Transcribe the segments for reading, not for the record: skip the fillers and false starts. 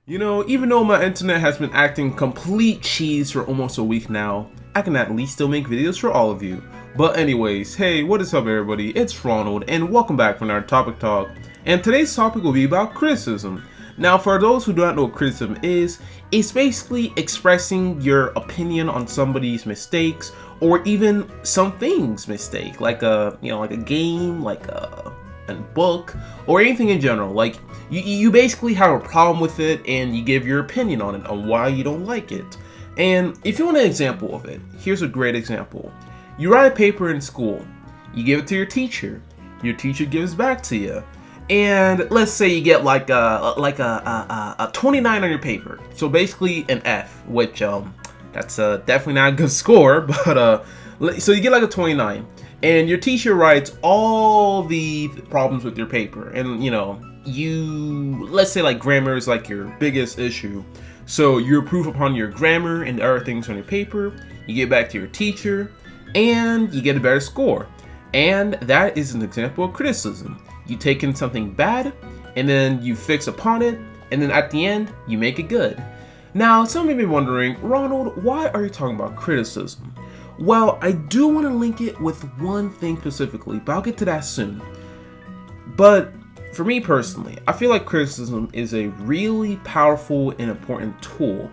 You know, even though my internet has been acting complete cheese for almost a week now, I can at least still make videos for all of you. But anyways, hey, what is up everybody, it's Ronald, and welcome back for our topic talk. And today's topic will be about criticism. Now, for those who do not know what criticism is, it's basically expressing your opinion on somebody's mistakes, or even something's mistake, like a game, like a book, or anything in general. Like you basically have a problem with it and you give your opinion on it, on why you don't like it. And if you want an example of it, here's a great example. You write a paper in school, you give it to your teacher gives back to you, and let's say you get like a 29 on your paper. So basically an F, which that's definitely not a good score, but so you get like a 29. And your teacher writes all the problems with your paper, and let's say like grammar is like your biggest issue. So you improve upon your grammar and other things on your paper, you get back to your teacher, and you get a better score. And that is an example of criticism. You take in something bad, and then you fix upon it, and then at the end, you make it good. Now, some may be wondering, Ronald, why are you talking about criticism? Well, I do want to link it with one thing specifically, but I'll get to that soon. But for me personally, I feel like criticism is a really powerful and important tool.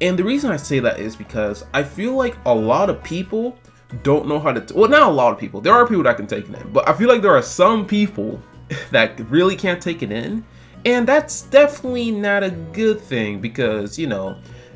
And the reason I say that is because I feel like a lot of people don't know how to, well, not a lot of people, there are people that can take it in, but I feel like there are some people that really can't take it in. And that's definitely not a good thing because,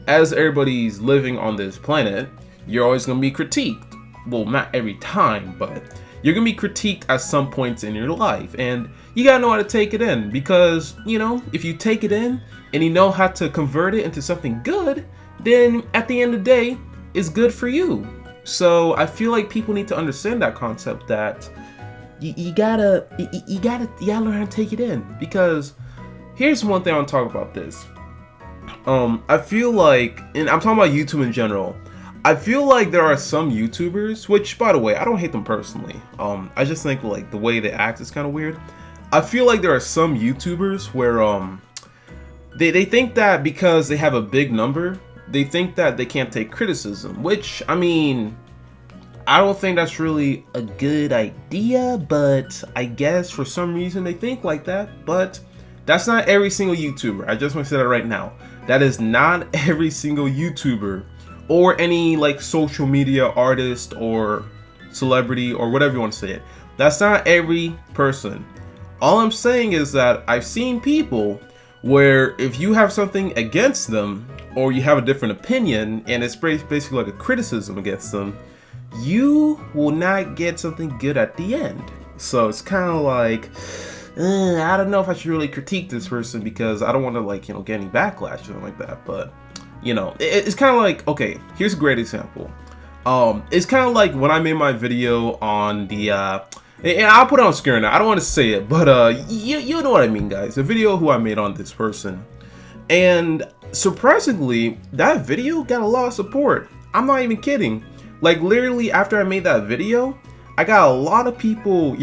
as everybody's living on this planet, you're always going to be critiqued. Well, not every time, but you're going to be critiqued at some points in your life. And you got to know how to take it in because, if you take it in and you know how to convert it into something good, then at the end of the day, it's good for you. So I feel like people need to understand that concept that you gotta learn how to take it in. Because here's one thing I want to talk about this. I feel like, and I'm talking about YouTube in general, I feel like there are some YouTubers, which, by the way, I don't hate them personally. I just think like the way they act is kind of weird. I feel like there are some YouTubers where they think that because they have a big number, they think that they can't take criticism. Which, I mean, I don't think that's really a good idea, but I guess for some reason they think like that. But that's not every single YouTuber. I just want to say that right now. That is not every single YouTuber or any like social media artist or celebrity or whatever you want to say it. That's not every person. All I'm saying is that I've seen people where if you have something against them or you have a different opinion and it's basically like a criticism against them, you will not get something good at the end. So it's kind of like, I don't know if I should really critique this person because I don't want to get any backlash or something like that. But it's kind of like, okay, here's a great example. It's kind of like when I made my video on the, and I'll put it on screen now. I don't want to say it, but you know what I mean, guys. The video who I made on this person, and surprisingly, that video got a lot of support. I'm not even kidding. Like literally, after I made that video, I got a lot of people,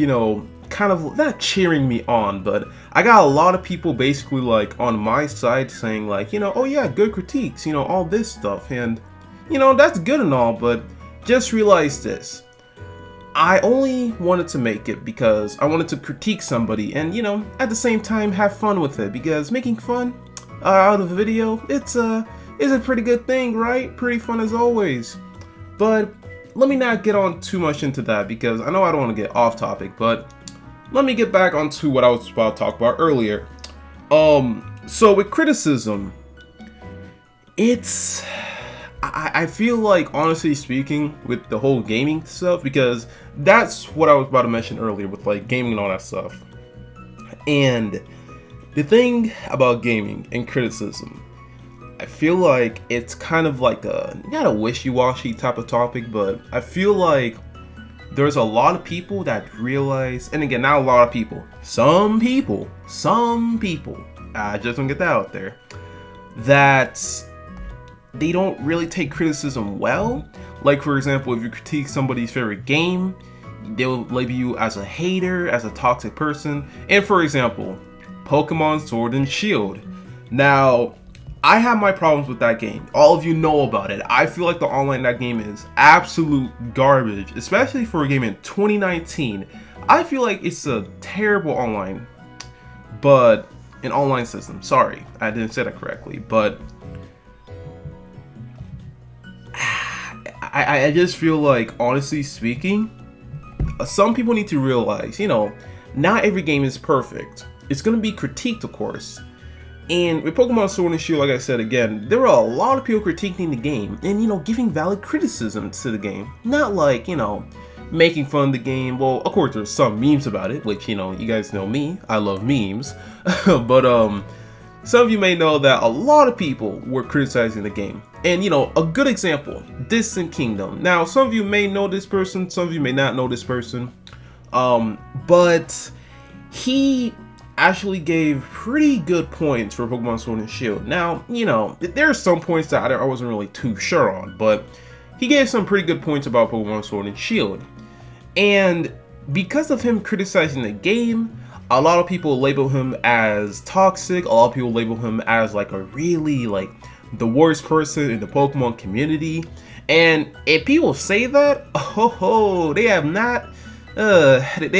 kind of not cheering me on, but I got a lot of people basically like on my side saying like, oh yeah, good critiques, all this stuff. And that's good and all, but just realize this. I only wanted to make it because I wanted to critique somebody and at the same time have fun with it, because making fun out of a video, it's a pretty good thing, right? Pretty fun as always. But let me not get on too much into that because I know I don't want to get off topic, but let me get back onto what I was about to talk about earlier. So with criticism, I feel like, honestly speaking, with the whole gaming stuff, because that's what I was about to mention earlier with like gaming and all that stuff. And the thing about gaming and criticism, I feel like it's kind of like not a wishy-washy type of topic, but I feel like there's a lot of people that realize, and again, not a lot of people, some people, I just want to get that out there, that they don't really take criticism well. Like, for example, if you critique somebody's favorite game, they'll label you as a hater, as a toxic person. And for example, Pokemon Sword and Shield. Now, I have my problems with that game. All of you know about it. I feel like the online in that game is absolute garbage, especially for a game in 2019. I feel like it's a terrible online, but an online system. Sorry, I didn't say that correctly, but I just feel like, honestly speaking, some people need to realize, you know, not every game is perfect. It's going to be critiqued, of course. And with Pokemon Sword and Shield, like I said again, there are a lot of people critiquing the game and, you know, giving valid criticism to the game. Not like, you know, making fun of the game. Well, of course, there's some memes about it, which, you know, you guys know me. I love memes. But, some of you may know that a lot of people were criticizing the game. And, you know, a good example, Distant Kingdom. Now, some of you may know this person, some of you may not know this person. But he actually gave pretty good points for Pokemon Sword and Shield. Now, you know, there are some points that I wasn't really too sure on, but he gave some pretty good points about Pokemon Sword and Shield. And because of him criticizing the game, a lot of people label him as toxic, a lot of people label him as like a really like the worst person in the Pokemon community. And if people say that, they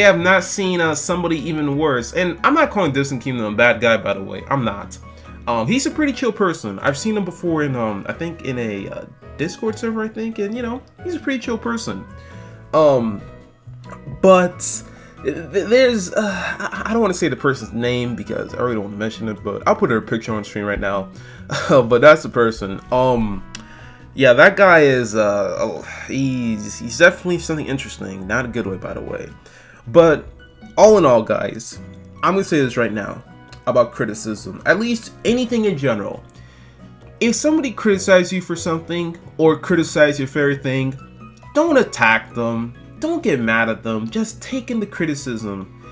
have not seen somebody even worse. And I'm not calling Distant Kingdom a bad guy, by the way. I'm not. He's a pretty chill person. I've seen him before in I think in a Discord server, I think, and you know, he's a pretty chill person. But there's I don't want to say the person's name because I really don't want to mention it, but I'll put her picture on screen right now. But that's the person. Yeah, that guy is, he's definitely something interesting. Not a good way, by the way. But, all in all, guys, I'm going to say this right now about criticism. At least anything in general. If somebody criticizes you for something, or criticize your favorite thing, don't attack them. Don't get mad at them. Just take in the criticism.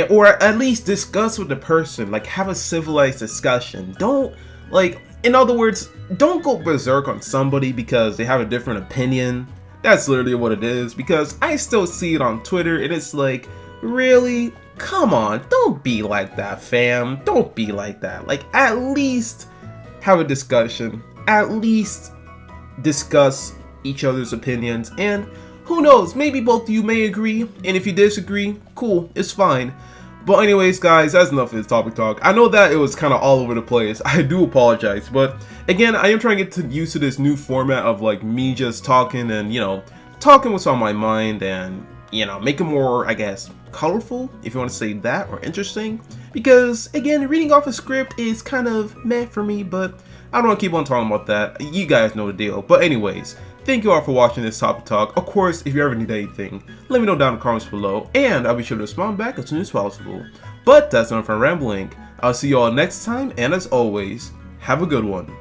Or at least discuss with the person. Like, have a civilized discussion. Don't, like, in other words, don't go berserk on somebody because they have a different opinion. That's literally what it is, because I still see it on Twitter and it's like, really? Come on, don't be like that, fam. Don't be like that. Like, at least have a discussion. At least discuss each other's opinions. And who knows, maybe both of you may agree, and if you disagree, cool, it's fine. But anyways, guys, that's enough of this topic talk. I know that it was kind of all over the place. I do apologize. But again, I am trying to get used to this new format of like me just talking and, you know, talking what's on my mind and, you know, make it more, I guess, colorful, if you want to say that, or interesting. Because, again, reading off a script is kind of meh for me, but I don't want to keep on talking about that. You guys know the deal. But anyways, thank you all for watching this topic talk. Of course, if you ever need anything, let me know down in the comments below, and I'll be sure to respond back as soon as possible. But that's enough for rambling. I'll see you all next time, and as always, have a good one.